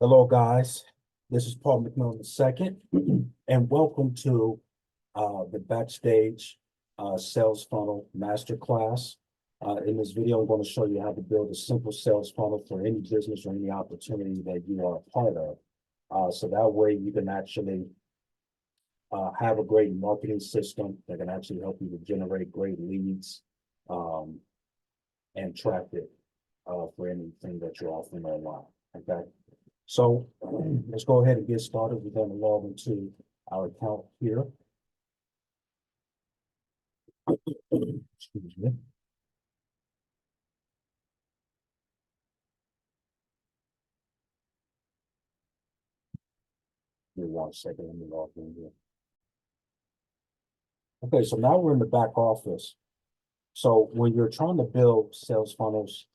Hello, guys. This is Paul McMillan II, and welcome to the Backstage Sales Funnel Masterclass. In this video, I'm going to show you how to build a simple sales funnel for any business or any opportunity that you are a part of. So that way you can actually have a great marketing system that can actually help you to generate great leads and traffic for anything that you're offering online. Okay. So let's go ahead and get started. We're going to log into our account here. Excuse me. Give me 1 second. Let me log in here. Okay, so now we're in the back office. So when you're trying to build sales funnels,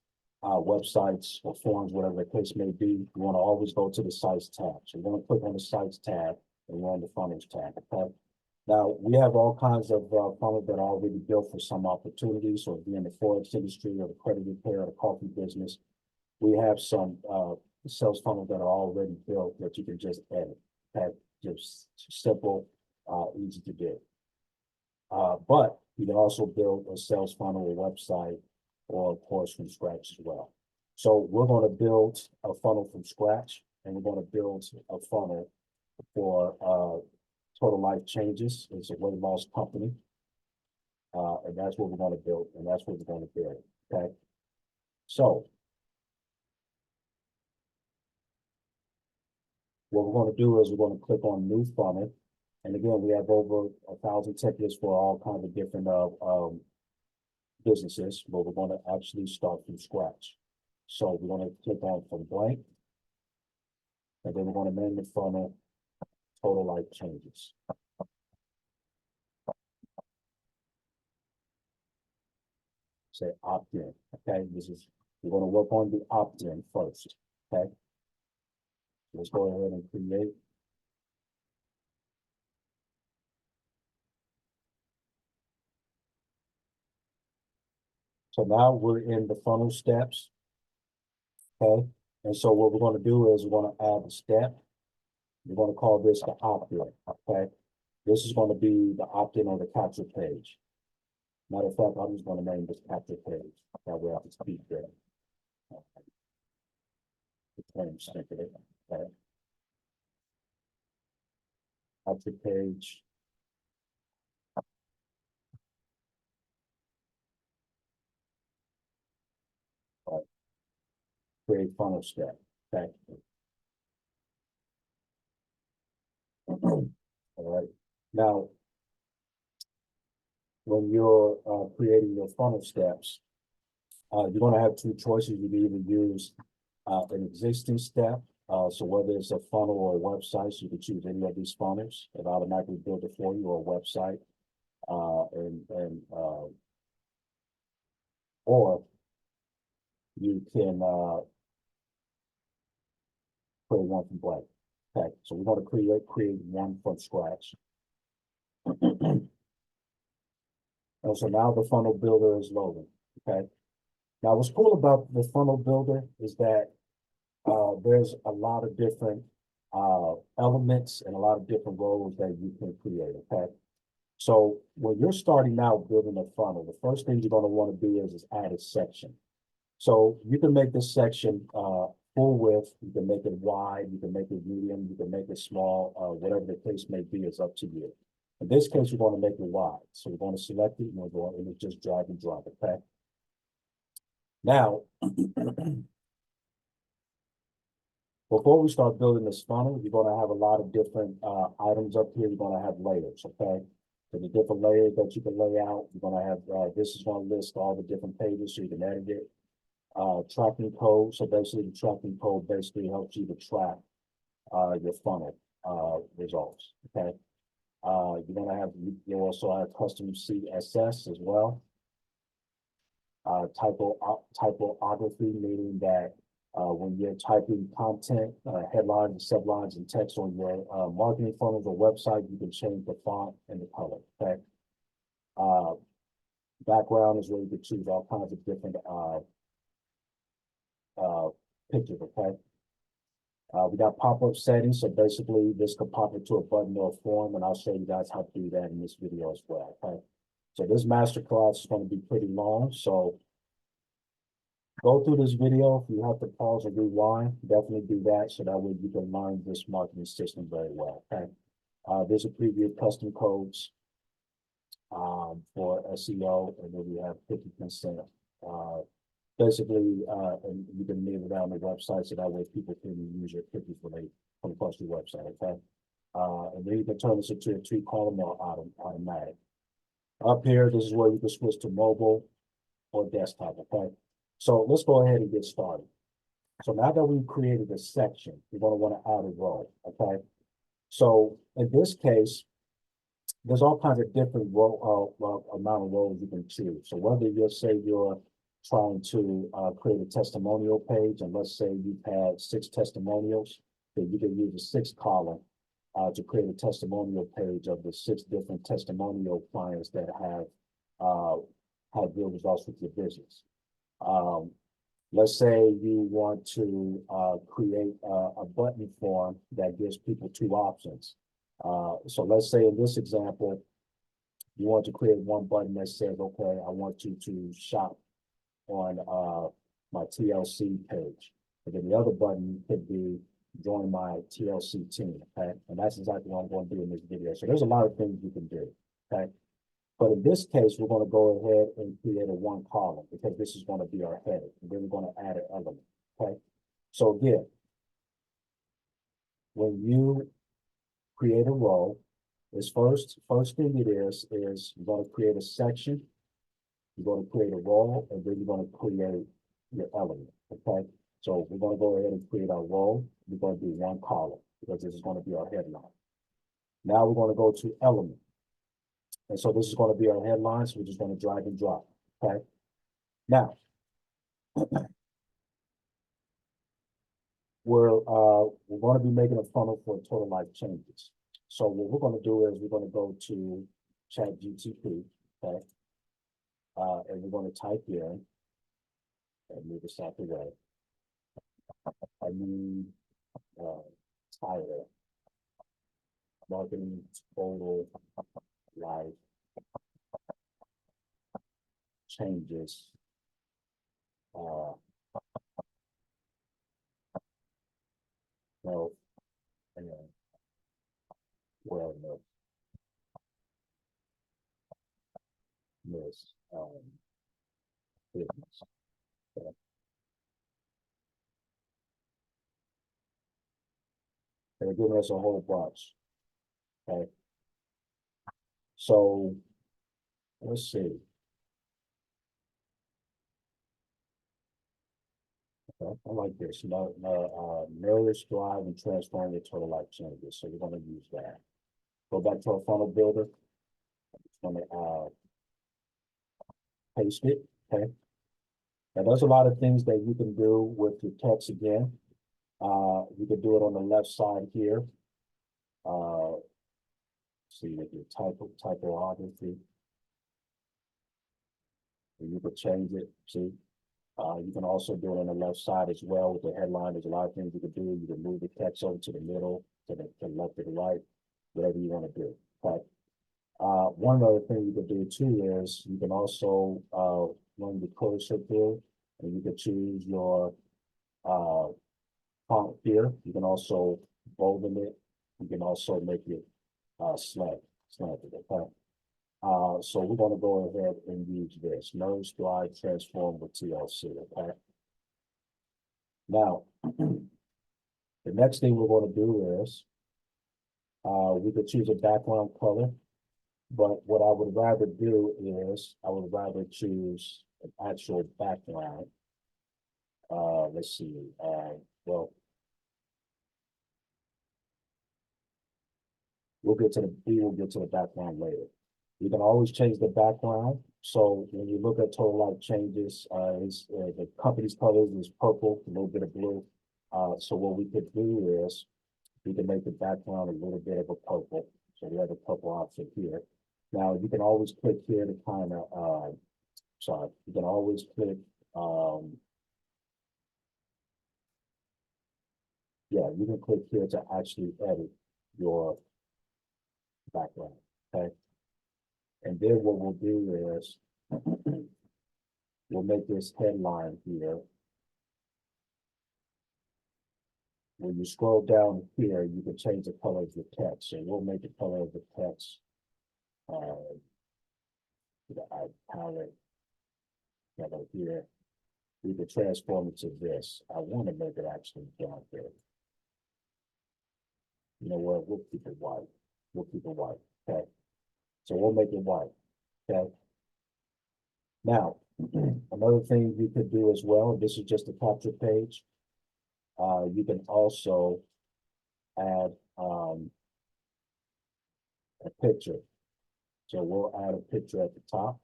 websites or forms, whatever the case may be, you want to always go to the Sites tab. So you're going to click on the Sites tab and we're on the Funnels tab. Okay. Now we have all kinds of funnels that are already built for some opportunities. So if you're in the Forex industry or the credit repair or the coffee business, we have some sales funnels that are already built that you can just edit. Okay, just simple, easy to do. But you can also build a sales funnel or website or a course from scratch as well. So we're going to build a funnel from scratch, and we're going to build a funnel for Total Life Changes. It's a weight loss company. And that's what we're going to build, and that's what we're going to build. Okay. So what we're going to do is we're going to click on New Funnel. And again, we have over 1,000 templates for all kinds of different businesses, but we're going to actually start from scratch. So we're going to click on from blank, and then we're going to name the funnel Total Life Changes. Say opt-in. Okay, we're going to work on the opt-in first. Okay, let's go ahead and create. So now we're in the funnel steps. Okay, and so what we're going to do is we're going to add a step. We're going to call this the opt-in. Okay, this is going to be the opt-in on the capture page. Matter of fact, I'm just going to name this capture page. That way I can speak there. Okay. Capture page. Right. Create funnel step. Okay. All right. Now, when you're creating your funnel steps, you're going to have two choices. You can either use an existing step. So whether it's a funnel or a website, so you can choose any of these funnels. It automatically build it for you, or a website. Or you can create one from blank. Okay, so we're going to create one from scratch. And so now the funnel builder is loading. Okay. Now what's cool about the funnel builder is that there's a lot of different elements and a lot of different roles that you can create. Okay. So when you're starting out building a funnel, the first thing you're going to want to do is add a section. So you can make this section full width, you can make it wide, you can make it medium, you can make it small, whatever the case may be is up to you. In this case, we're going to make it wide. So we're going to select it and we're going to just drag and drop it, okay? Now, before we start building this funnel, you're going to have a lot of different items up here. You're going to have layers, okay? So the different layers that you can lay out, you're going to have, this is going to list all the different pages so you can edit it. Tracking code. So basically the tracking code basically helps you to track your funnel results. Okay. You're gonna have, you also have custom CSS as well. Typography, meaning that when you're typing content, headlines and sublines and text on your marketing funnels or website, you can change the font and the color. Okay. Background is where you can choose all kinds of different pictures, okay? We got pop-up settings, so basically this could pop into a button or a form, and I'll show you guys how to do that in this video as well. Okay. So this masterclass is going to be pretty long, so go through this video. If you have to pause or rewind, definitely do that so that way you can learn this marketing system very well. Okay. There's a preview of custom codes for SEO, and then we have 50%. Basically, and you can name it on the website so that way people can use your cookies when they come across your website. Okay. And then you can turn this into a 2-column or automatic. Up here, this is where you can switch to mobile or desktop. Okay. So let's go ahead and get started. So now that we've created a section, you're going to want to add a row. Okay. So in this case, there's all kinds of different amount of roles you can choose. So whether you say you're trying to create a testimonial page, and let's say you've had 6 testimonials, then you can use a 6-column to create a testimonial page of the 6 different testimonial clients that have had good results with your business. Let's say you want to create a button form that gives people 2 options. So let's say in this example, you want to create one button that says, okay, I want you to shop on my TLC page. And then the other button could be join my TLC team, okay? And that's exactly what I'm going to do in this video. So there's a lot of things you can do, okay? But in this case, we're going to go ahead and create a 1-column because this is going to be our header. And then we're going to add an element, okay? So again, when you create a row, first thing it is you're going to create a section, you're going to create a row, and then you're going to create your element, okay? So we're going to go ahead and create our row. We're going to do 1 column because this is going to be our headline. Now we're going to go to element. And so this is going to be our headline, so we're just going to drag and drop, okay? Now, we're going to be making a funnel for total life changes. So what we're going to do is we're going to go to ChatGPT, okay? And we're going to type in, and move this out the way. I need title, marketing total life changes, health and wellness, business. Okay. They're giving us a whole bunch. Okay. So let's see. Okay. I like this. Nourish, drive, and transform your total life changes. So we're going to use that. Go back to our funnel builder. I'm just going to paste it. Okay. Now there's a lot of things that you can do with your text again. You can do it on the left side here. See with your typography. And you can change it. See, you can also do it on the left side as well with the headline. There's a lot of things you can do. You can move the text over to the middle, to the left, to the right, whatever you want to do. But one other thing you can do too is you can also run the cursor through, and you can choose your font here. You can also bolden it. You can also make it slanted. Okay. So we're going to go ahead and use this. Nourish, drive, transform with TLC. Okay. Now, the next thing we're going to do is we could choose a background color, but what I would rather do is I would rather choose an actual background. Let's see. Well, we will get to the background later. You can always change the background. So when you look at total life changes, the company's colors is purple, a little bit of blue. So what we could do is we can make the background a little bit of a purple. So we have a purple option here. Now you can always click here to kind of, you can always click, yeah, you can click here to actually edit your background, okay? And then what we'll do is we'll make this headline here. When you scroll down here, you can change the color of the text. So we'll make the color of the text the palette color here. We can transform it to this. I want to make it actually down there. You know what? We'll keep it white. We'll keep it white. Okay. So we'll make it white. Okay. Now, another thing you could do as well, this is just a capture page. You can also add a picture. So we'll add a picture at the top.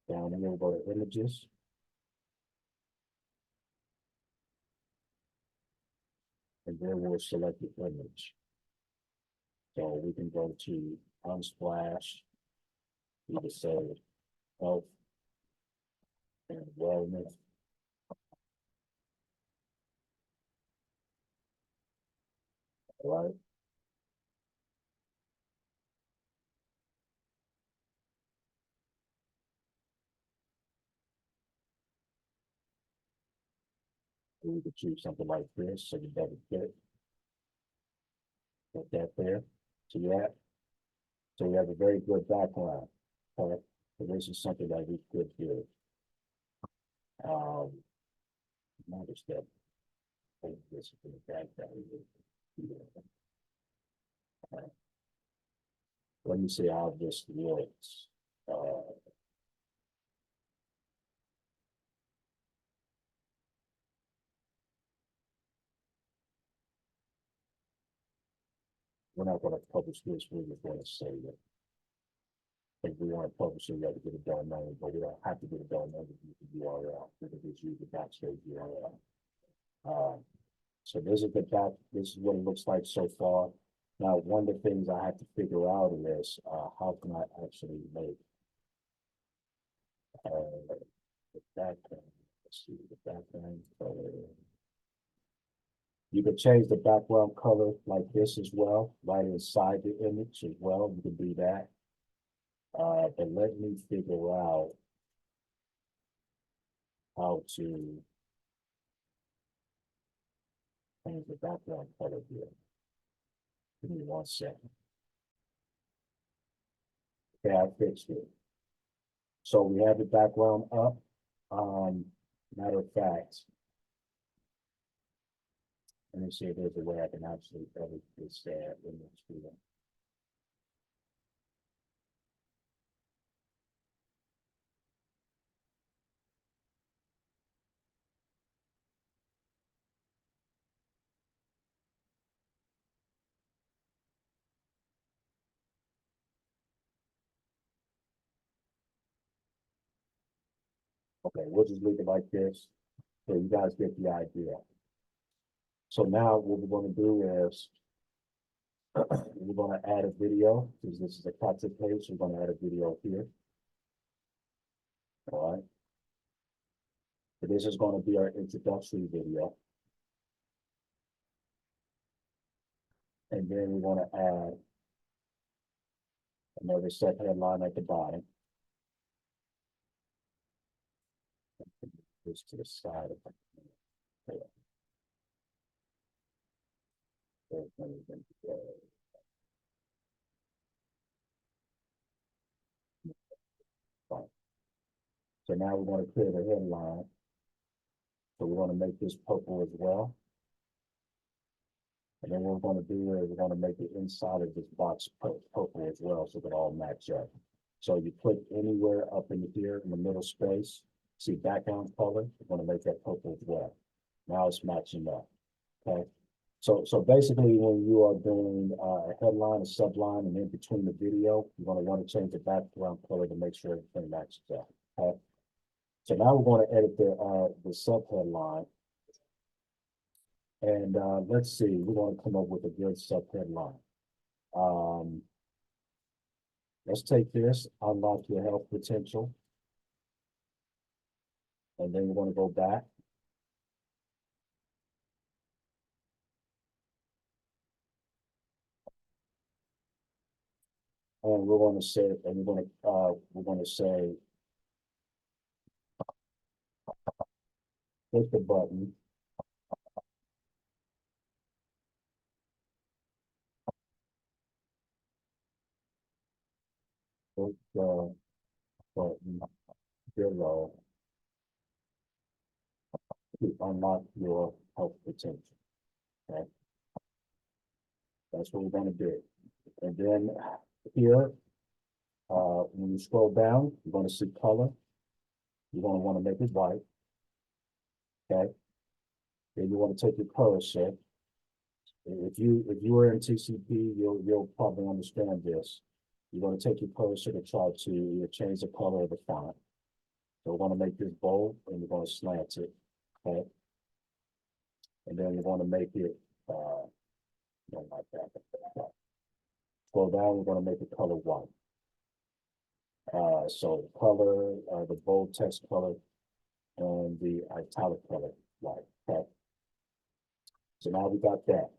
Down here, we'll go to images. And then we'll select the image. So we can go to Unsplash. We can say health and wellness. All right. We could choose something like this so that it fit. Put that there. So we have a very good background. Okay. So this is something that we could do. Notice that this is in the background. Let me see how this looks. We're not going to publish this. We're just going to save it. If we want to publish it, we have to get a domain, but we don't have to get a domain to use the URL. We can just use the Backstage URL. So this is the back. This is what it looks like so far. Now, one of the things I have to figure out is how can I actually make the background. Let's see the background color. You can change the background color like this as well, right inside the image as well. You can do that. But let me figure out how to change the background color here. Give me 1 second. Okay, I fixed it. So we have the background up. Matter of fact, let me see if there's a way I can actually edit this image here. Okay, we'll just leave it like this so you guys get the idea. So now what we're going to do is we're going to add a video because this is a capture page. So we're going to add a video here. All right. So this is going to be our introductory video. And then we want to add another set headline at the bottom. This to the side of it. So now we want to clear the headline. So we're going to make this purple as well. And then what we're going to do is we're going to make the inside of this box purple as well so it all match up. So you click anywhere up in here in the middle space, see background color, we're going to make that purple as well. Now it's matching up. Okay. So basically when you are doing a headline, a subline, and in between the video, you're going to want to change the background color to make sure everything matches up. Okay. So now we're going to edit the sub headline. And let's see, we're going to come up with a good sub headline. Let's take this, unlock your health potential. And then we're going to go back. And we're going to say, and we're going to say, click the button. Click the button below to unlock your health potential. Okay, that's what we're going to do. And then here, when you scroll down, you're going to see color. You're going to want to make it white. Okay. Then you want to take your cursor. If you were in TCP, you'll probably understand this. You're going to take your cursor to try to change the color of the font. So we're going to make this bold and we're going to slant it. Okay. And then we're going to make it like that. Scroll down, we're going to make the color white. So the color, the bold text color, and the italic color white. Okay. So now we got that.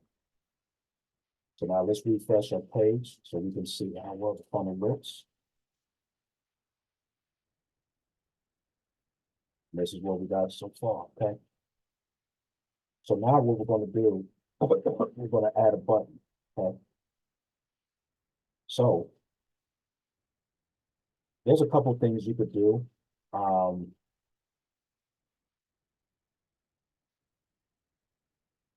So now let's refresh our page so we can see how well the funnel looks. And this is what we got so far, okay? So now what we're going to do, we're going to add a button, okay? So there's a couple things you could do.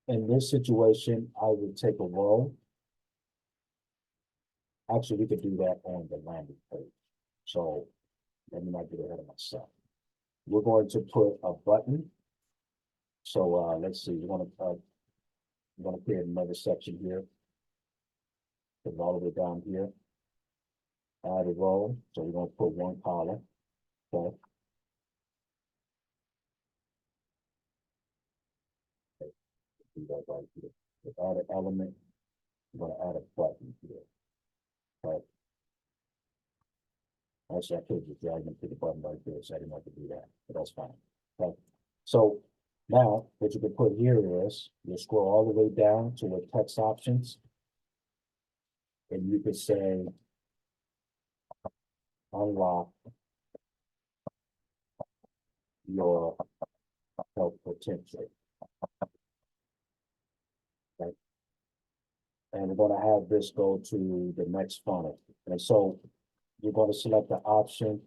In this situation, I would take a row. Actually, we could do that on the landing page. So let me not get ahead of myself. We're going to put a button. So let's see, we're going to create another section here. Put it all the way down here. Add a row. So we're going to put one column. Okay. Do that right here. Add an element. I'm going to add a button here. Right. Actually, I could just drag them to the button right there, so I didn't have to do that, but that's fine. Okay. So now what you can put here is you scroll all the way down to the text options, and you could say unlock your health potential. Okay. And we're going to have this go to the next funnel. And so you're going to select the option,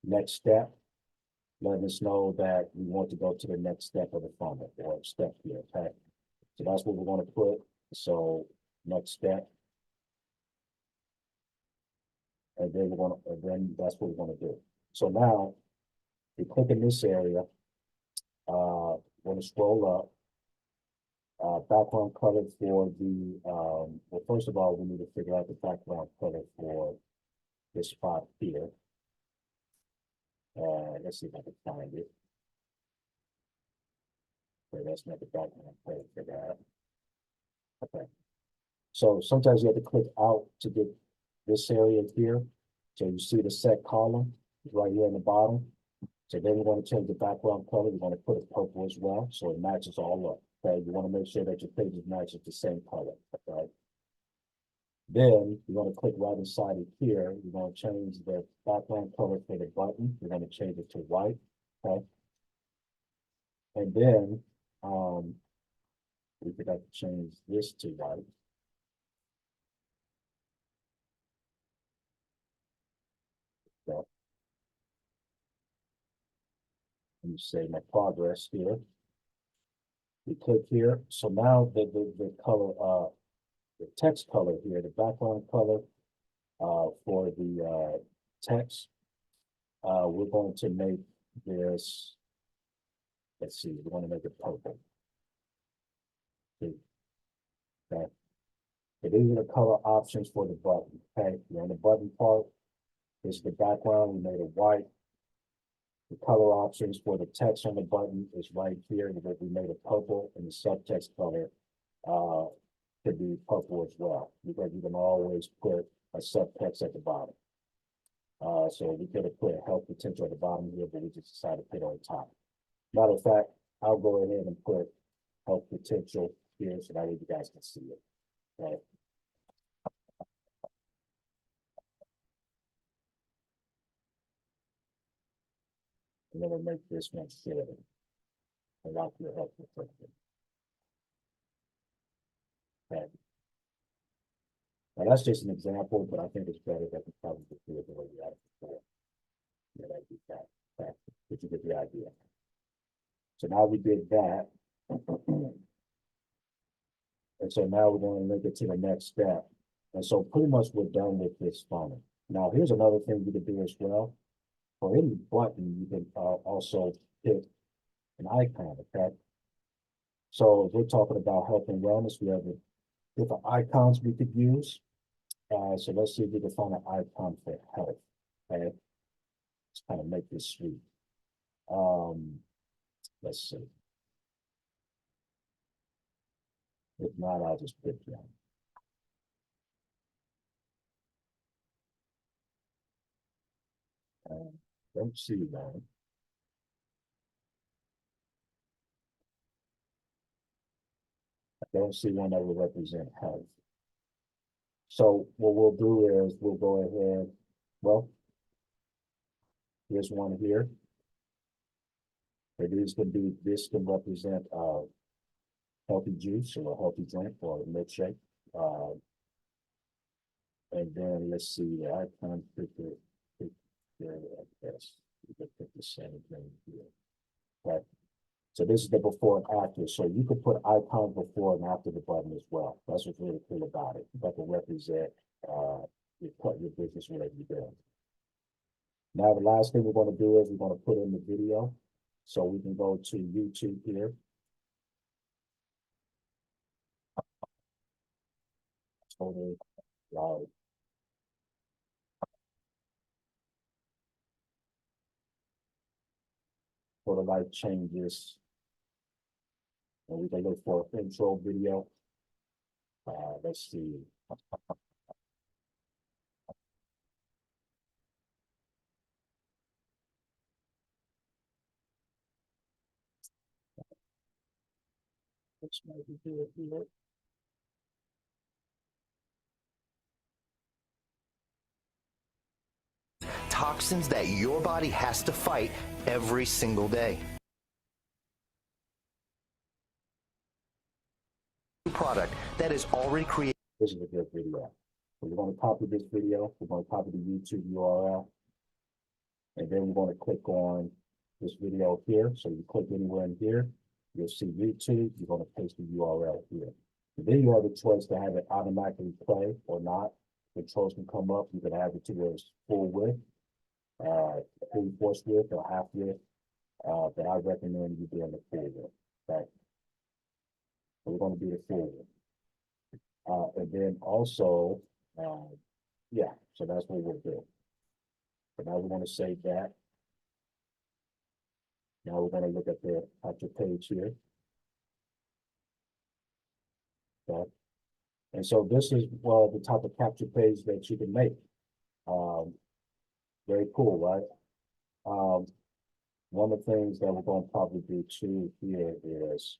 next step, letting us know that we want to go to the next step of the funnel or step here, okay? So that's what we're going to put. So next step. And then that's what we're going to do. So now we click in this area, we're going to scroll up. Background color for the, well, first of all, we need to figure out the background color for this spot here. Let's see if I can find it. Okay, that's not the background color for that. Okay. So sometimes you have to click out to get this area here. So you see the set column right here in the bottom. So then we're going to change the background color. We're going to put it purple as well, so it matches all up. Okay, you want to make sure that your pages matches the same color. Okay. Then you're going to click right inside it here. You're going to change the background color for the button. You're going to change it to white. Okay. And then we forgot to change this to white. Okay. Let me save my progress here. We click here. So now the color, the text color here, the background color for the text, we're going to make this, let's see, we're going to make it purple. Okay. So these are the color options for the button. Okay, on the button part, this is the background, we made it white. The color options for the text on the button is right here, because we made it purple, and the subtext color could be purple as well, because you can always put a subtext at the bottom. So we could have put a health potential at the bottom here, but we just decided to put it on top. Matter of fact, I'll go ahead and put health potential here so that way you guys can see it. Right. we're gonna make this one shorter. I like your help with it. Okay. Now that's just an example, but I think it's better that we probably do it the way we had it before. Yeah, that'd be that. But you get the idea. So now we did that. And so now we're going to link it to the next step. And so pretty much we're done with this funnel. Now, here's another thing you can do as well. For any button, you can also hit an icon, okay? So if we're talking about health and wellness, we have different icons we could use. So let's see if we can find an icon for health, okay? Let's kind of make this sweet. Let's see. If not, I'll just pick one. Don't see one. I don't see one that will represent health. So what we'll do is we'll go ahead, well, here's one here. This can represent healthy juice or a healthy drink or a milkshake. And then let's see, I can pick it like this. You can pick the same thing here. Okay. So this is the before and after. So you could put icons before and after the button as well. That's what's really cool about it. That can represent your business, whatever you're doing. Now, the last thing we're going to do is we're going to put in the video. So we can go to YouTube here. Totally loud. For the life changes. And we can look for an intro video. Let's see. Let's maybe do it here. Toxins that your body has to fight every single day. Product that is already created. This is a good video. So we're going to copy this video. We're going to copy the YouTube URL. And then we're going to click on this video here. So you click anywhere in here, you'll see YouTube. You're going to paste the URL here. And then you have the choice to have it automatically play or not. Controls can come up. You can have it to where it's full width, 3/4 width or half width. But I recommend you doing the full width. Okay. So we're going to do the full width. And then also, yeah, so that's what we'll do. So now we're going to save that. Now we're going to look at the capture page here. Okay. And so this is the type of capture page that you can make. Very cool, right? One of the things that we're going to probably do too here is,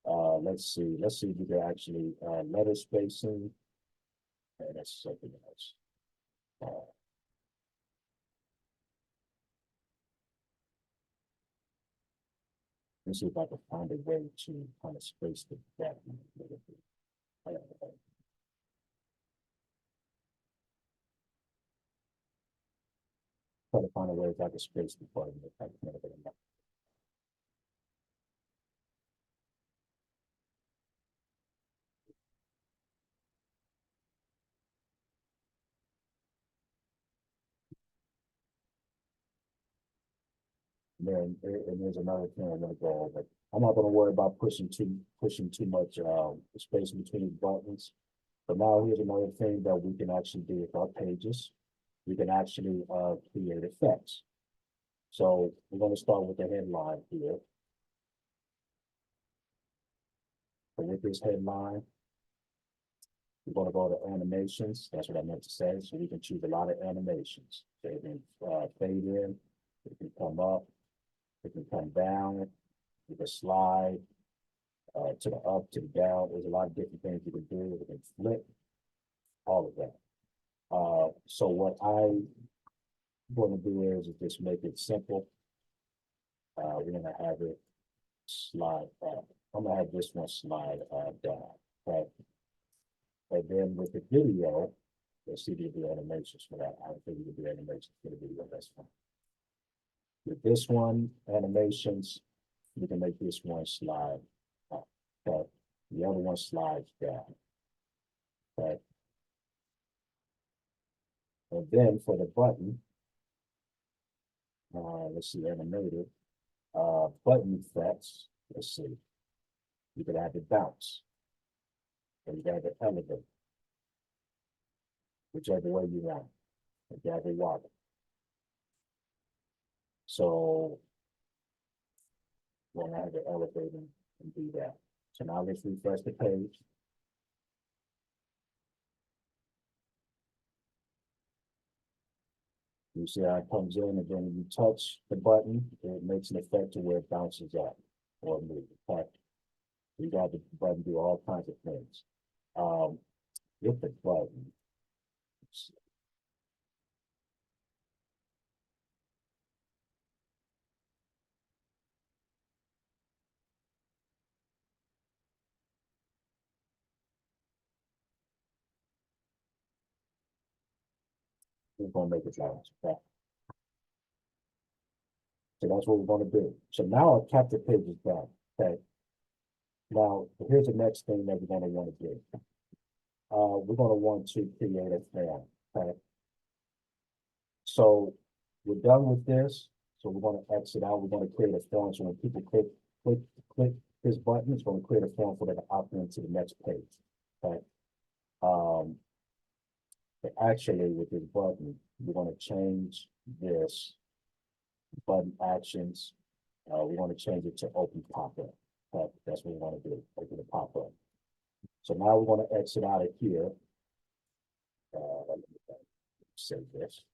let's see if we can actually letter spacing. And that's something else. Let's see if I can find a way to kind of space the that. Try to find a way if I can space the button. And there's another thing I'm gonna go over. I'm not gonna worry about pushing too much space between buttons. But now here's another thing that we can actually do with our pages. We can actually create effects. So we're gonna start with the headline here. So with this headline, we're gonna go to animations. That's what I meant to say. So we can choose a lot of animations. So it can fade in, it can come up, it can come down, it can slide to the up, to the down. There's a lot of different things you can do. It can flip, all of that. So what I'm going to do is just make it simple. We're gonna have it slide up. I'm gonna have this one slide down, okay? And then with the video, let's see if you do animations for that. I don't think you can do animations for the video, that's fine. With this one, animations, we can make this one slide up, okay? The other one slides down, okay? And then for the button, let's see, animated, button effects, let's see. You could add the bounce, or you can add the elevate, whichever way you want. You can add the wobble. So we'll add the elevate and do that. So now let's refresh the page. You see how it comes in, and then when you touch the button, it makes an effect to where it bounces up or moves. Okay? You got the button do all kinds of things. With the button, we're gonna make it bounce. Okay? So that's what we're gonna do. So now our capture page is done. Okay. Now here's the next thing that we're gonna want to do. We're gonna want to create a form. Okay. So we're done with this. So we're gonna exit out. We're gonna create a form. So when people click this button, it's gonna create a form for them to opt into the next page. Okay. But actually with this button, we're gonna change this button actions. We want to change it to open pop-up. That's what we want to do, open the pop-up. So now we're going to exit out of here. Let me save this.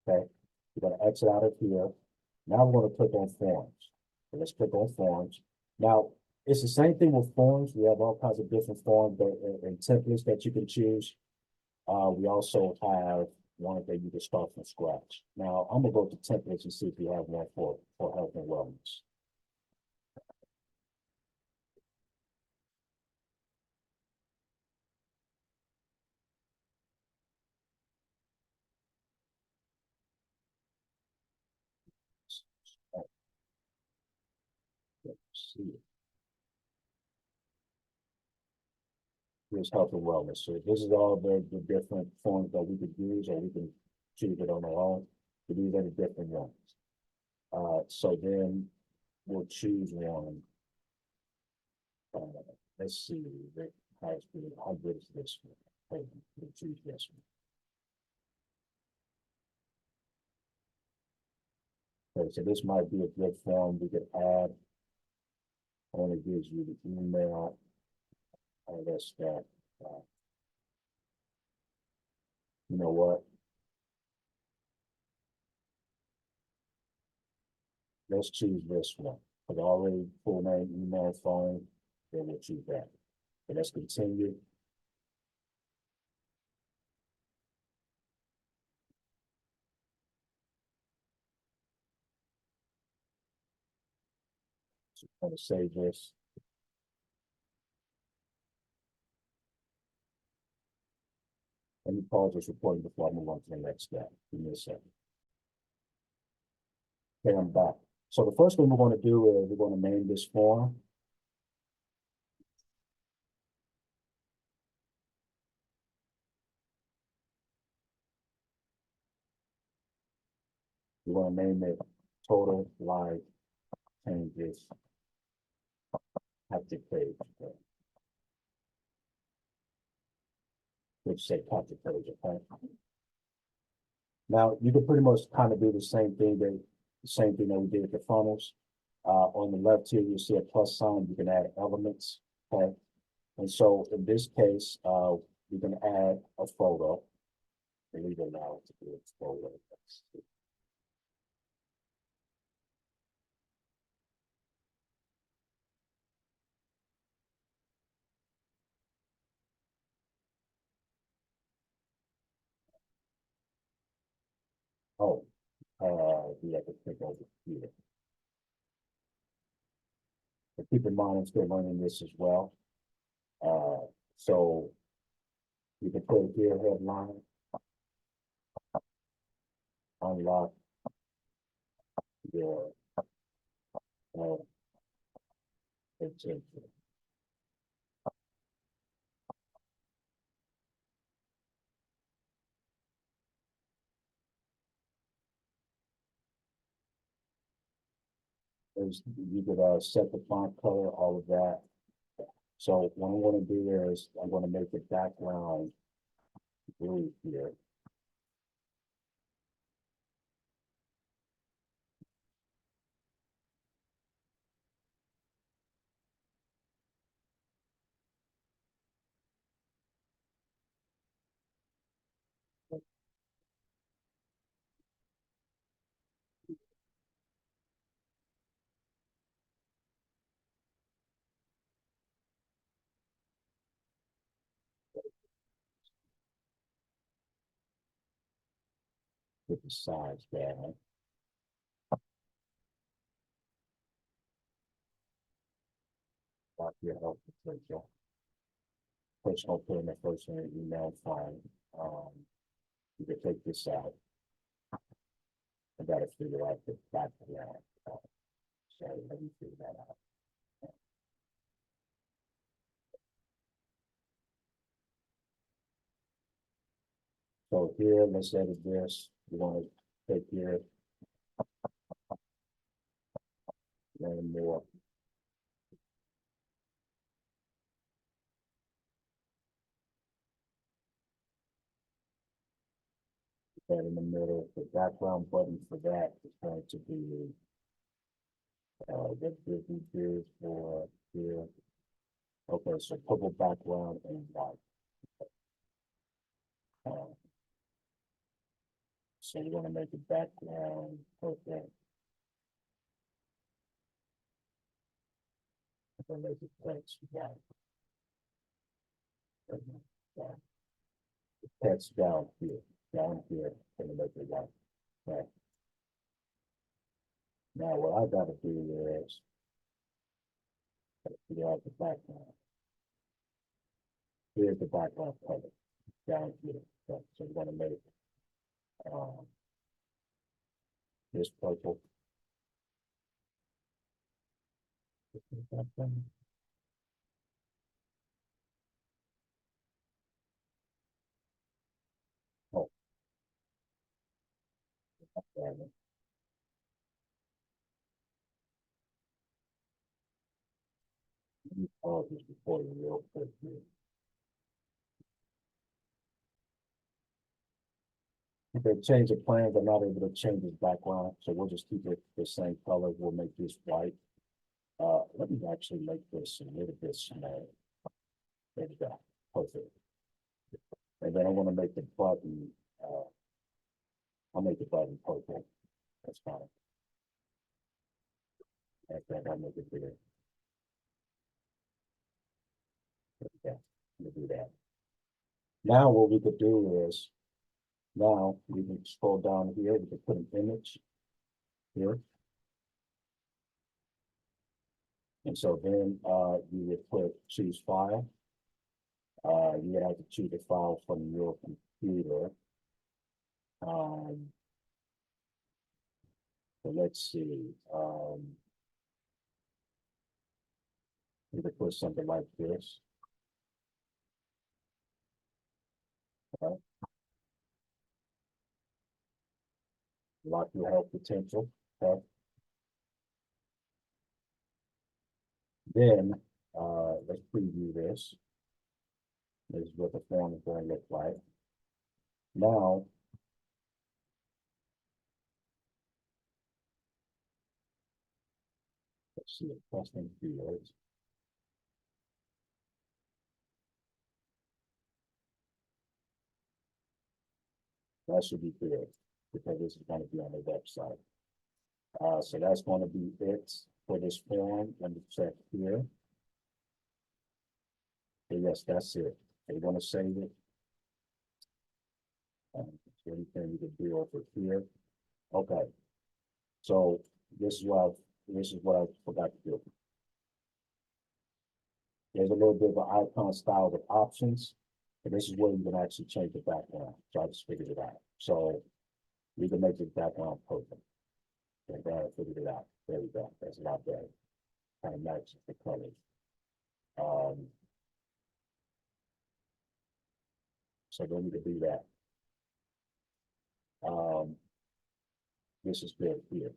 Okay, we're going to exit out of here. Now we're going to click on forms. So let's click on forms. Now, it's the same thing with forms. We have all kinds of different forms and templates that you can choose. We also have one that you can start from scratch. Now, I'm gonna go to templates and see if you have one for health and wellness. Let's see. Here's health and wellness. So this is all the different forms that we could use, or we can choose it on our own. But these are the different ones. So then we'll choose one. Let's see, how good is this one? Okay, we'll choose this one. Okay, so this might be a good form we could add. Only gives you the email. That's that. You know what? Let's choose this one. Because already full name, email, phone, then we'll choose that. So let's continue. So I'm going to save this. Let me pause this recording before I move on to the next step. Give me a second. Okay, I'm back. So the first thing we're going to do is we're going to name this form. We're going to name it Total Live Changes Capture Page. Which say Capture Page, okay? Now you can pretty much kind of do the same thing that we did with the funnels. On the left here, you see a plus sign. You can add elements, okay? And so in this case, you can add a photo. And leave it now to do a photo. Oh, we have to click over here. But keep in mind, I'm still learning this as well. So you can put here headline, unlock your attention. You could set the font color, all of that. So what I'm going to do is I'm going to make the background blue here. Put the size down. Lock your health potential. Personal payment, personal email, fine. You can take this out. I gotta figure out the background. So let me figure that out. So here, let's edit this. You want to take here. And more. That in the middle, the background button for that is going to be that Disney is for here. Okay, so purple background and white. So you want to make the background purple. And make it text white. Text down here, and make it white. Right. Now what I gotta do is figure out the background. Here's the background color down here. So we're gonna make this purple. Oh, oh, just before you real quick here. If they change the plans, they're not able to change his background, so we'll just keep it the same color. We'll make this white. Let me actually make this a little bit small. There we go. Perfect. And then I want to make the button, I'll make the button purple. That's fine. Okay, I'll make it bigger. Yeah, we'll do that. Now what we could do is, now we can scroll down here, we can put an image here. And so then you would put choose file. You would have to choose a file from your computer. So let's see. You could put something like this. Okay. Lock your health potential. Okay. Then let's preview this. This is what the form is going to look like. Now, let's see if custom fields. That should be good because this is going to be on the website. So that's going to be it for this form. Let me check here. So yes, that's it. They want to save it. So anything you can do over here. Okay, so this is what I forgot to do. There's a little bit of an icon style with options, and this is where you can actually change the background. So I just figured it out. So we can make the background purple. And I figured it out. There we go. That's a lot better. Kind of matches the colors. Um, so then we can do that. This is good here.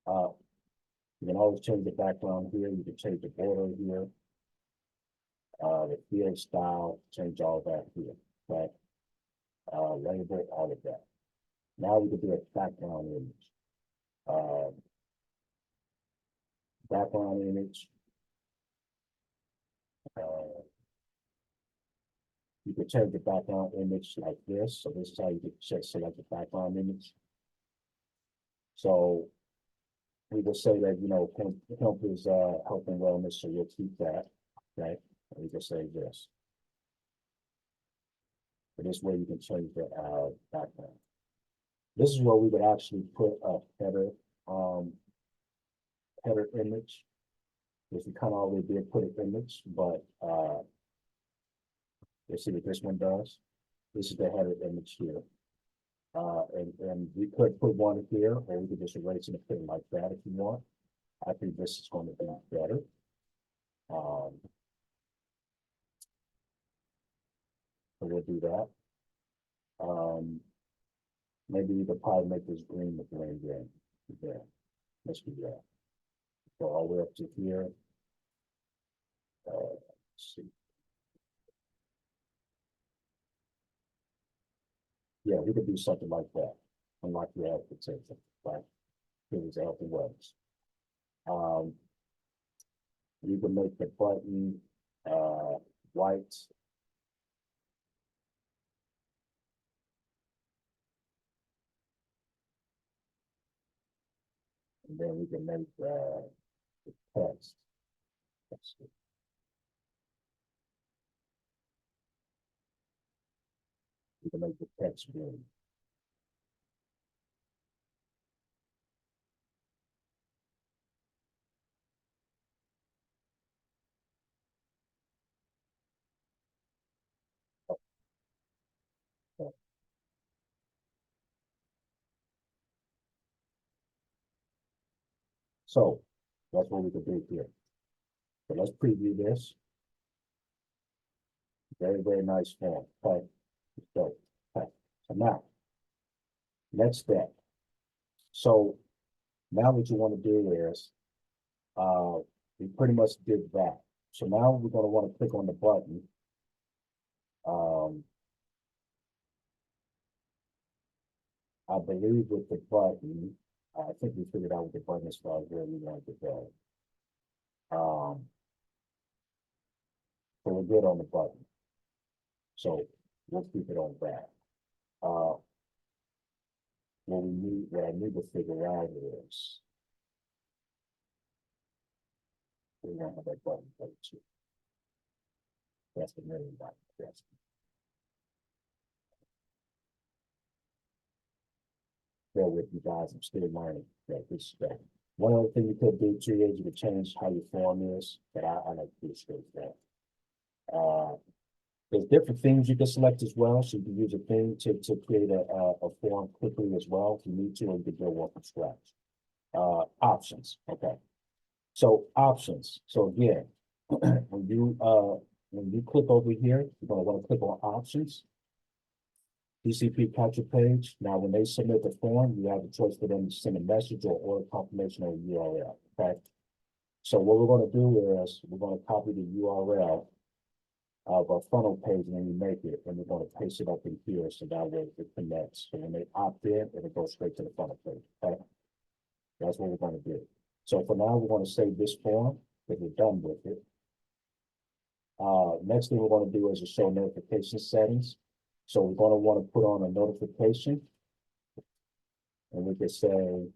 You can always change the background here. You can change the border here. The field style, change all that here. Okay. Label, all of that. Now we can do a background image. Background image. You can change the background image like this. So this is how you can select the background image. So we will say that, hemp is health and wellness, so we'll keep that, right? And we can say this. But this way you can change the background. This is where we would actually put a header image. If we kind of already did put an image, but let's see what this one does. This is the header image here. And we could put one here, or we could just erase it and put it like that if you want. I think this is going to be better. So we'll do that. Maybe we could probably make this green with green. Yeah, let's do that. So all the way up to here. Let's see. Yeah, we could do something like that. Unlike the health potential, right? It was health and wellness. You can make the button white. And then we can make the text. We can make the text green. So that's what we can do here. So let's preview this. Very, very nice form. Okay. So, okay. So now, next step. So now what you want to do is, we pretty much did that. So now we're going to want to click on the button. I believe with the button, I think we figured out with the button as far as where we want to go. So we're good on the button. So we'll keep it on that. What I need to figure out is we don't have that button for too. That's the main button. Yes. Bear with you guys, I'm still learning this stuff. One other thing you could do too is you could change how your form is, but I like to do straight that. There's different things you can select as well, so you can use a thing to create a form quickly as well if you need to, or you can build one from scratch. Options, okay. So options. So again, when you click over here, you're gonna want to click on options. DCP capture page. Now, when they submit the form, you have the choice for them to send a message or order confirmation or URL. Okay. So what we're going to do is we're going to copy the URL of a funnel page when we make it, and we're going to paste it up in here so that way it connects. So when they opt in, it'll go straight to the funnel page. Okay. That's what we're going to do. So for now, we're going to save this form because we're done with it. Next thing we're going to do is to show notification settings. So we're going to want to put on a notification, and we can say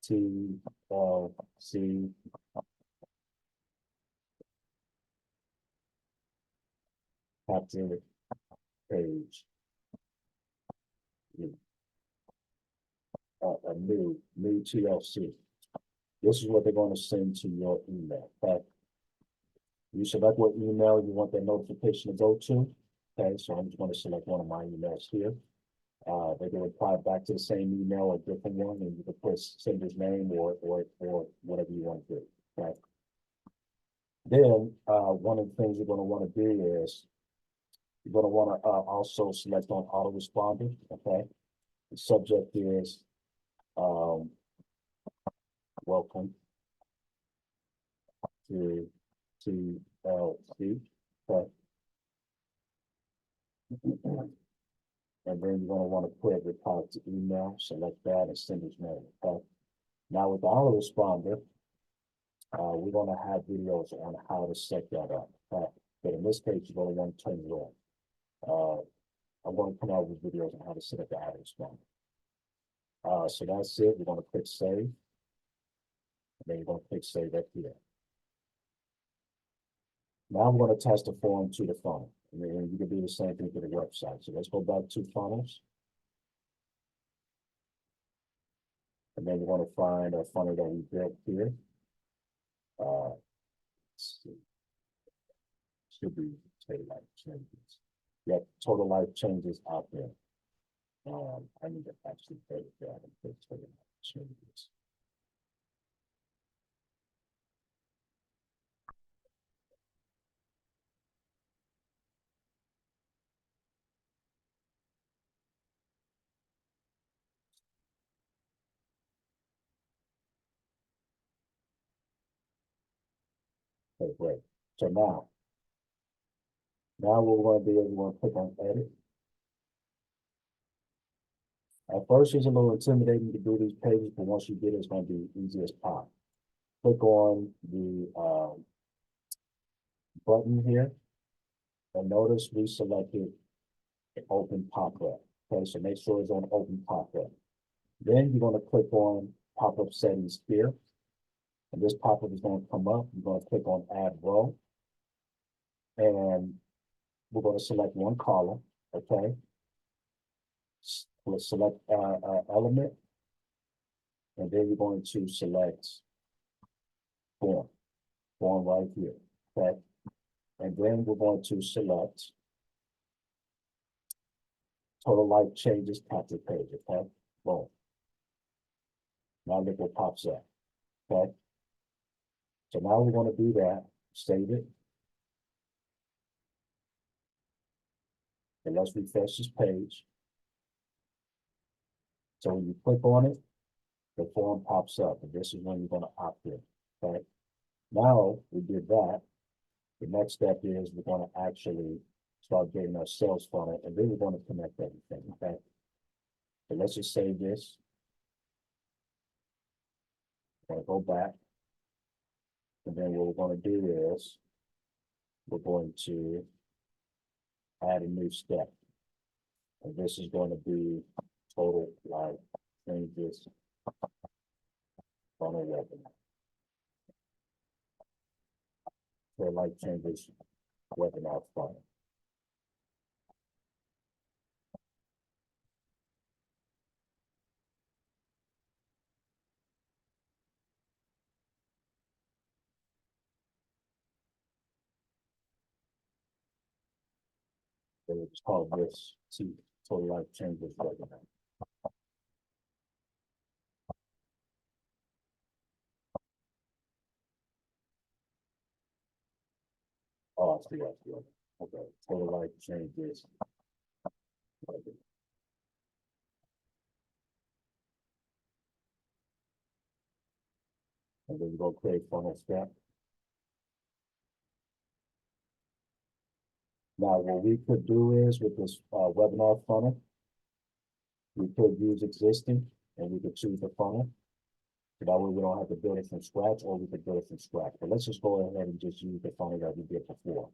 TLC capture page. new TLC. This is what they're going to send to your email. Okay. You select what email you want that notification to go to. Okay, so I'm just going to select one of my emails here. They can reply back to the same email or different one, and you can put sender's name or whatever you want to do. Okay. Then one of the things you're going to want to do is you're going to want to also select on autoresponder. Okay. The subject is welcome to TLC. Okay. And then you're going to want to put reply to email, select that, and send his name. Okay. Now with the autoresponder, we're going to have videos on how to set that up. Okay. But in this case, you're going to want to turn it on. I'm going to come out with videos on how to set up the autoresponder. So that's it. We're going to click save. And then you're going to click save up here. Now we're going to attach the form to the funnel. And then you can do the same thing to the website. So let's go back to funnels. And then we're going to find a funnel that we built here. Should be total life changes. Yep, total life changes out there. I need to actually put it down and put total life changes. Okay, great. So now what we're going to do is we're going to click on edit. At first, it's a little intimidating to do these pages, but once you get it, it's going to be easy as pie. Click on the button here, and notice we selected open pop-up. Okay, so make sure it's on open pop-up. Then you're going to click on pop-up settings here, and this pop-up is going to come up. You're going to click on add row, and we're going to select one column. Okay, we'll select element, and then you're going to select form right here. Okay, and then we're going to select total life changes capture page. Okay, boom. Now look what pops up. Okay, so now we're going to do that. Save it. And let's refresh this page. So when you click on it, the form pops up, and this is when you're going to opt in. Okay. Now we did that. The next step is we're going to actually start getting our sales funnel, and then we're going to connect everything. Okay. So let's just save this. I'm going to go back, and then what we're going to do is we're going to add a new step, and this is going to be total life changes funnel webinar. Total life changes webinar funnel. It's called this total life changes webinar. Oh, I see. Okay, total life changes. And then you go create funnel step. Now, what we could do is with this webinar funnel, we could use existing and we could choose the funnel. So that way we don't have to build it from scratch, or we could build it from scratch. But let's just go ahead and just use the funnel that we did before.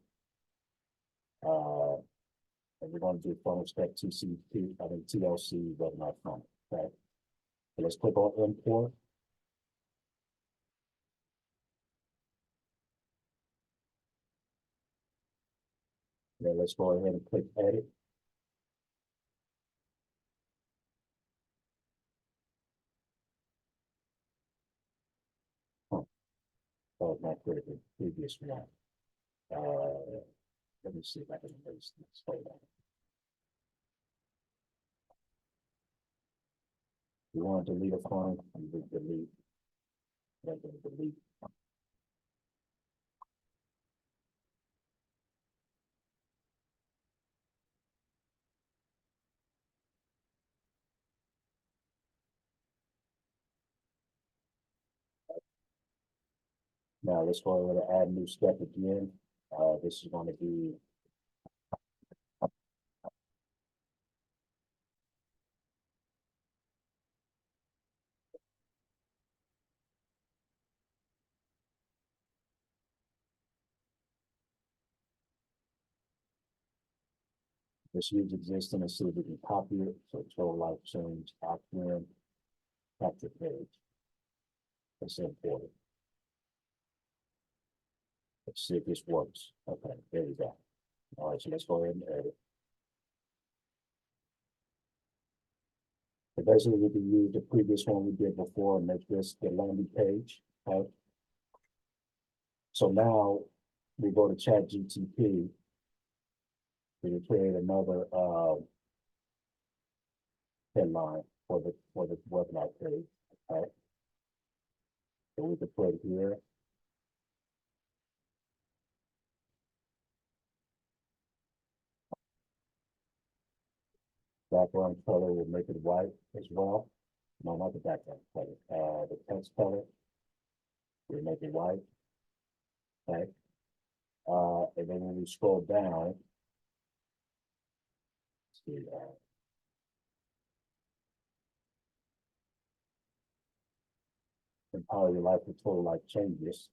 And we're going to do funnel step TLC webinar funnel. Okay. So let's click on import. Then let's go ahead and click edit. was not clear the previous one. Let me see if I can erase this. Hold on. You want to delete a font, you would delete. Then delete. Now let's go over to add new step again. This is going to be this use existing and see if we can copy it. So total life change, opt-in, capture page. That's important. Let's see if this works. Okay, there we go. All right, so let's go ahead and edit. So basically, we can use the previous one we did before and make this the landing page. Okay. So now we go to ChatGPT. We can create another headline for the webinar page. Okay. So we can put here. Background color will make it white as well. No, not the background color. The text color will make it white. Okay. And then when we scroll down, see, empower your life with total life changes.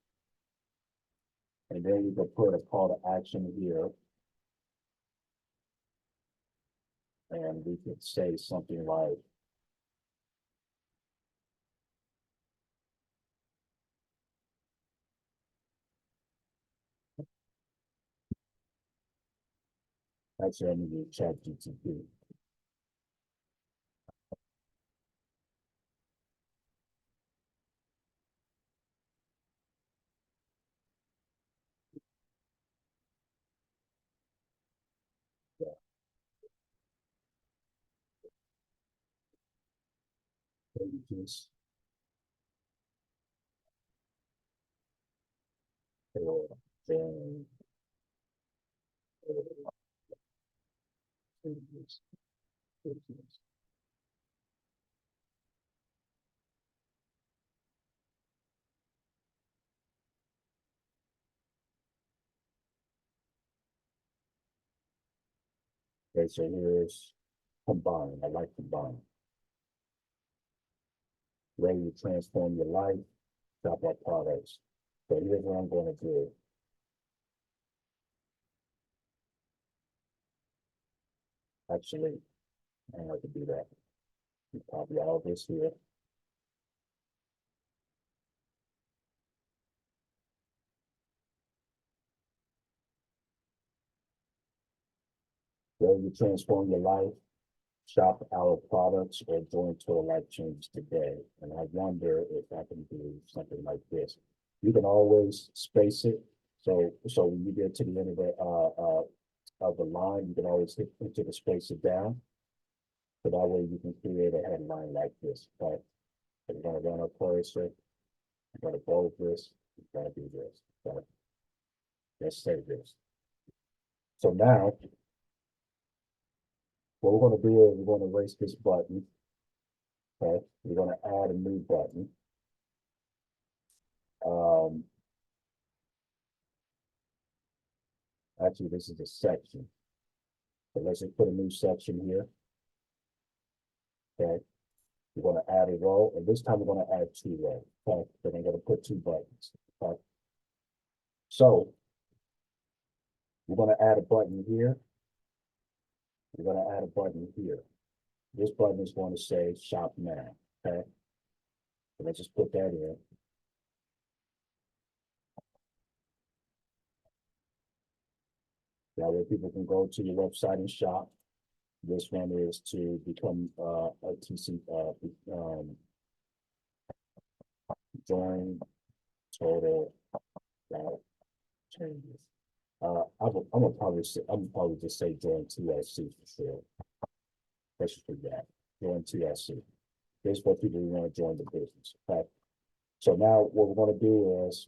And then you can put a call to action here. And we could say something like, actually, I'm going to chat GTP. Pages. Or then, pages. Okay, so here's combine. I like combine. Ready to transform your life, shop our products. So here's what I'm going to do. Actually, I have to do that. Copy all this here. Ready to transform your life, shop our products, or join Total Life Changes today. And I wonder if I can do something like this. You can always space it. So when you get to the end of the line, you can always hit into the space it down. So that way you can create a headline like this. Okay. So we're gonna run our cursor. I'm gonna bold this. I'm gonna do this. Okay. Let's save this. So now, what we're gonna do is we're gonna erase this button. Okay, we're gonna add a new button. Actually, this is a section. So let's just put a new section here. Okay, we're gonna add a row, and this time we're gonna add two rows. Okay, then I'm gonna put two buttons. Okay, so we're gonna add a button here. We're gonna add a button here. This button is going to say shop now. Okay, so let's just put that in. That way people can go to your website and shop. This one is to become a TC, join Total changes. I'm gonna probably say, I'm probably just say join TLC for sure. Let's just do that. Join TLC. This is what people who want to join the business. Okay. So now what we're gonna do is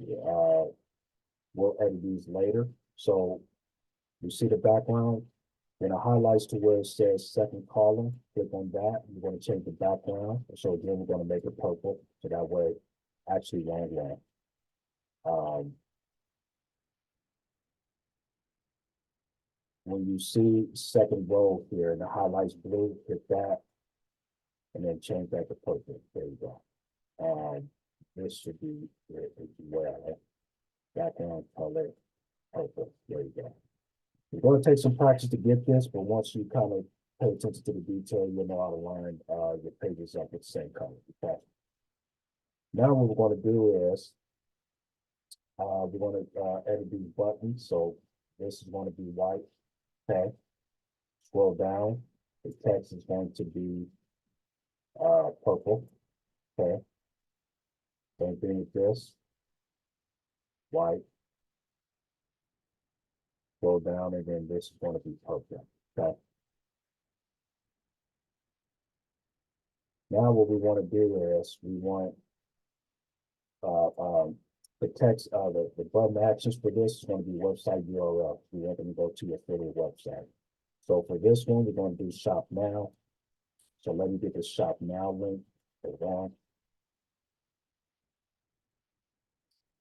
we'll edit these later. So you see the background, then it highlights to where it says second column. Click on that. We're going to change the background. So again, we're going to make it purple so that way it actually won't run. When you see second row here and the highlights blue, hit that and then change that to purple. There you go. This should be it as well. Background color purple. There you go. It's going to take some practice to get this, but once you kind of pay attention to the detail, you'll know how to line your pages up with the same color. Okay. Now what we're going to do is we're going to edit these buttons. So this is going to be white. Okay. Scroll down. The text is going to be purple. Okay. Same thing with this. White. Scroll down, and then this is going to be purple. Okay. Now what we want to do is we want the text, the button actions for this is going to be website URL. We want them to go to your affiliate website. So for this one, we're going to do shop now. So let me get the shop now link. Hold on.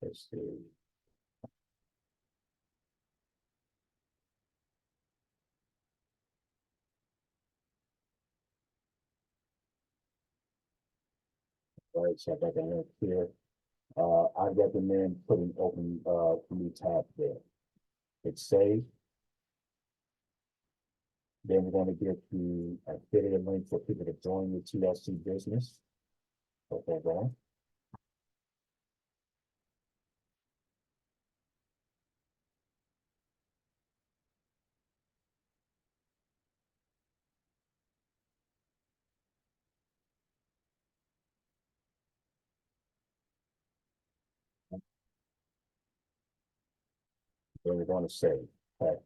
Let's see. All right, so I got the link here. I recommend putting open new tab there. Hit save. Then we're going to get the affiliate link for people to join the TLC business. So hold on. Then we're going to save. Okay.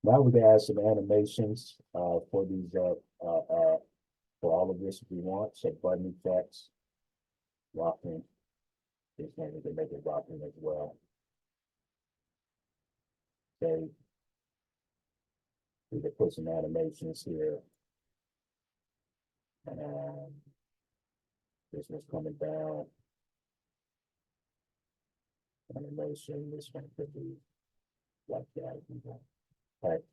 Now we can add some animations for these for all of this if we want. So button effects, rocking. This one we can make it rocking as well. Okay. We can put some animations here. And this one's coming down. Animation, this one could be like that if you want. Okay.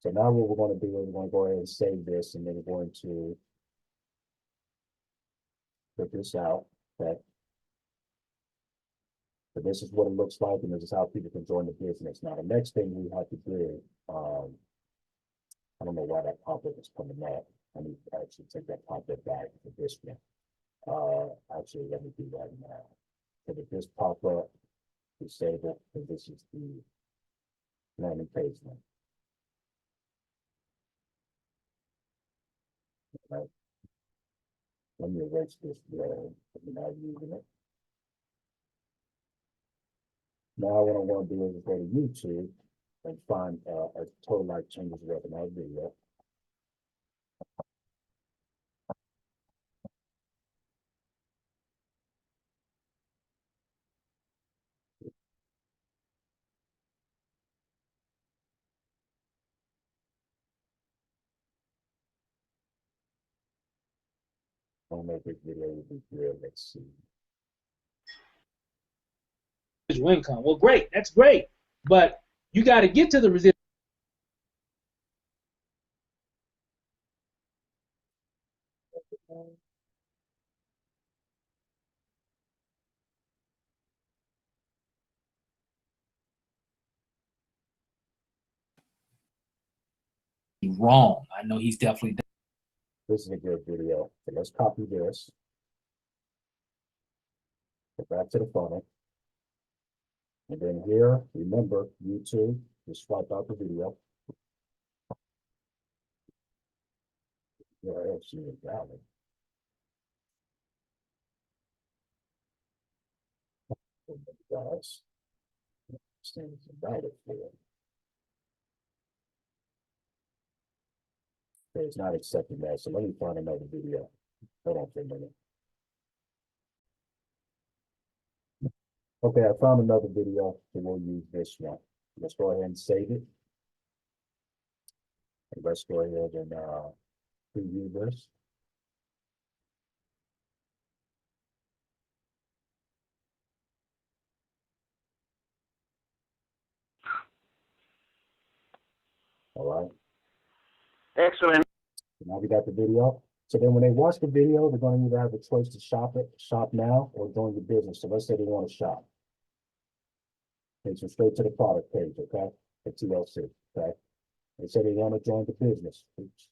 So now what we're going to do is we're going to go ahead and save this, and then we're going to put this out. Okay. So this is what it looks like, and this is how people can join the business. Now, the next thing we have to do, I don't know why that pop-up is coming up. I need to actually take that pop-up back for this one. Actually, let me do that now. So that this pop-up, disable, and this is the landing page one. Right. Let me erase this row. I'm not using it. Now what I want to do is go to YouTube and find a total life changes webinar video. I'll make this video will be good. Let's see. Income. Well, great. That's great. But you got to get to the residual. Wrong. I know he's definitely. This is a good video. So let's copy this. Go back to the funnel. And then here, remember, YouTube, just swipe out the video. Yeah, actually, got it. Guys, things about it for. It's not accepting that, so let me find another video. Hold on for a minute. Okay, I found another video, so we'll use this one. Let's go ahead and save it. And let's go ahead and preview this. All right. Excellent. So now we got the video. So then when they watch the video, they're going to either have a choice to shop now, or join the business. So let's say they want to shop. Takes them straight to the product page, okay? The TLC, okay? They say they want to join the business. Oops,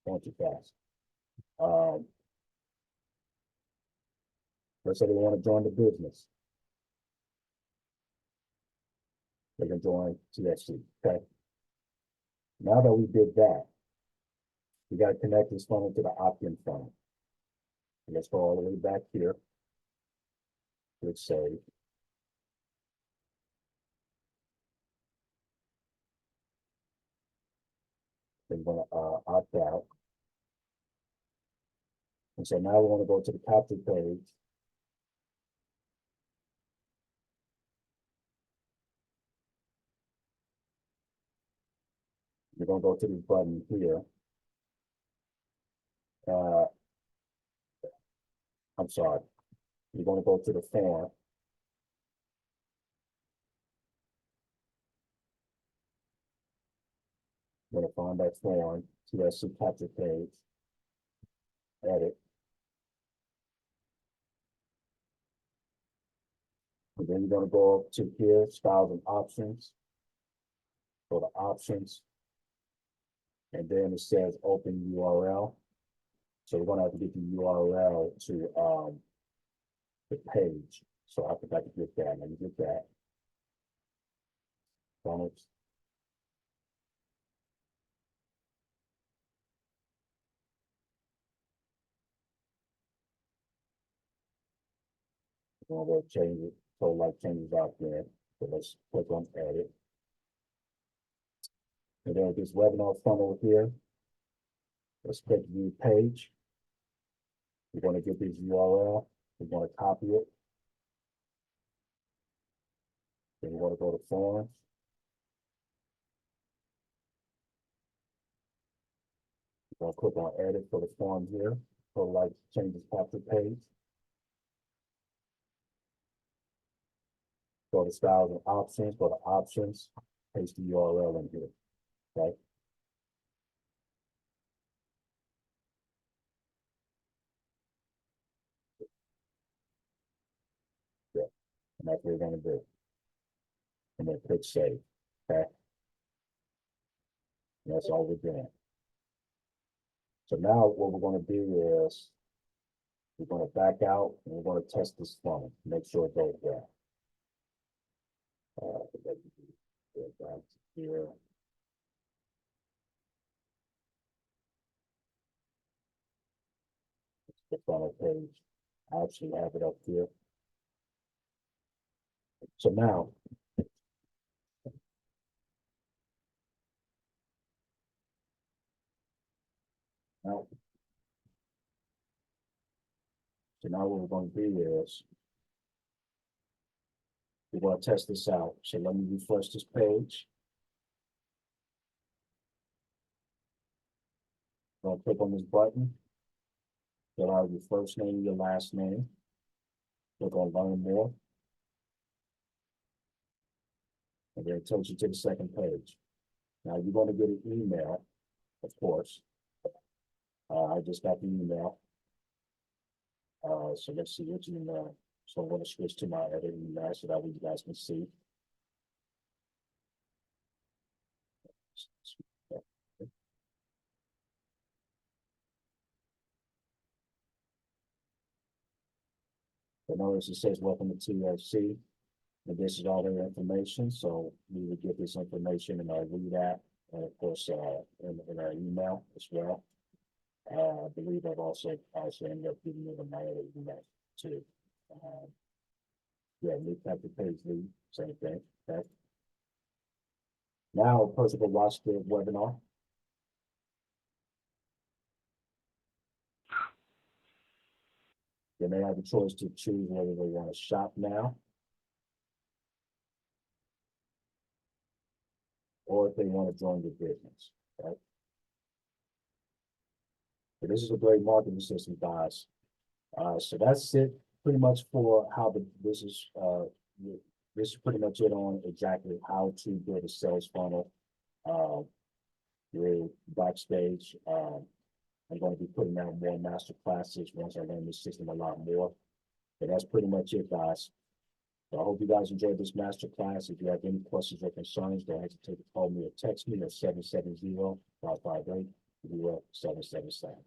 going too fast. Let's say they want to join the business. They can join TLC, okay? Now that we did that, we got to connect this funnel to the opt-in funnel. Let's go all the way back here. Click save. Then we're going to opt out. And so now we want to go to the capture page. You're going to go to this button here. I'm sorry. You're going to go to the form. You're going to find that form, TSC capture page, edit. And then you're going to go up to here, styles and options. Go to options. And then it says open URL. So we're going to have to get the URL to the page. So I think I can get that. Let me get that. Funnels. I'm going to change it. So like changes out there. So let's click on edit. And then this webinar funnel here. Let's click view page. We're going to get this URL. We're going to copy it. Then we're going to go to forms. We're going to click on edit for the form here. So like changes capture page. Go to styles and options, go to options, paste the URL in here, okay? Yeah, and that's what we're gonna do. And then click save, okay? And that's all we're doing. So now what we're gonna do is we're gonna back out and we're gonna test this funnel, make sure it goes well. Back here. The funnel page. I actually have it up here. So now, now, so now what we're going to do is we're going to test this out. So let me refresh this page. I'm going to click on this button. Fill out your first name and your last name. Click on learn more. And then it takes you to the second page. Now you're going to get an email, of course. I just got the email. So let's see which email. So I'm going to switch to my other email so that way you guys can see. So notice it says welcome to TFC. And this is all their information. So we would get this information in our read app and of course in our email as well. I believe I've also ended up giving you the my other email too. Yeah, new captive page lead, same thing, okay? Now, a person will watch the webinar. Then they have the choice to choose whether they want to shop now or if they want to join the business, right? So this is a great marketing system, guys. So that's it pretty much for how this is pretty much it on exactly how to build a sales funnel with Backstage. I'm going to be putting out more master classes once I learn this system a lot more. But that's pretty much it, guys. So I hope you guys enjoyed this master class. If you have any questions or concerns, don't hesitate to call me or text me at 770-558-0777.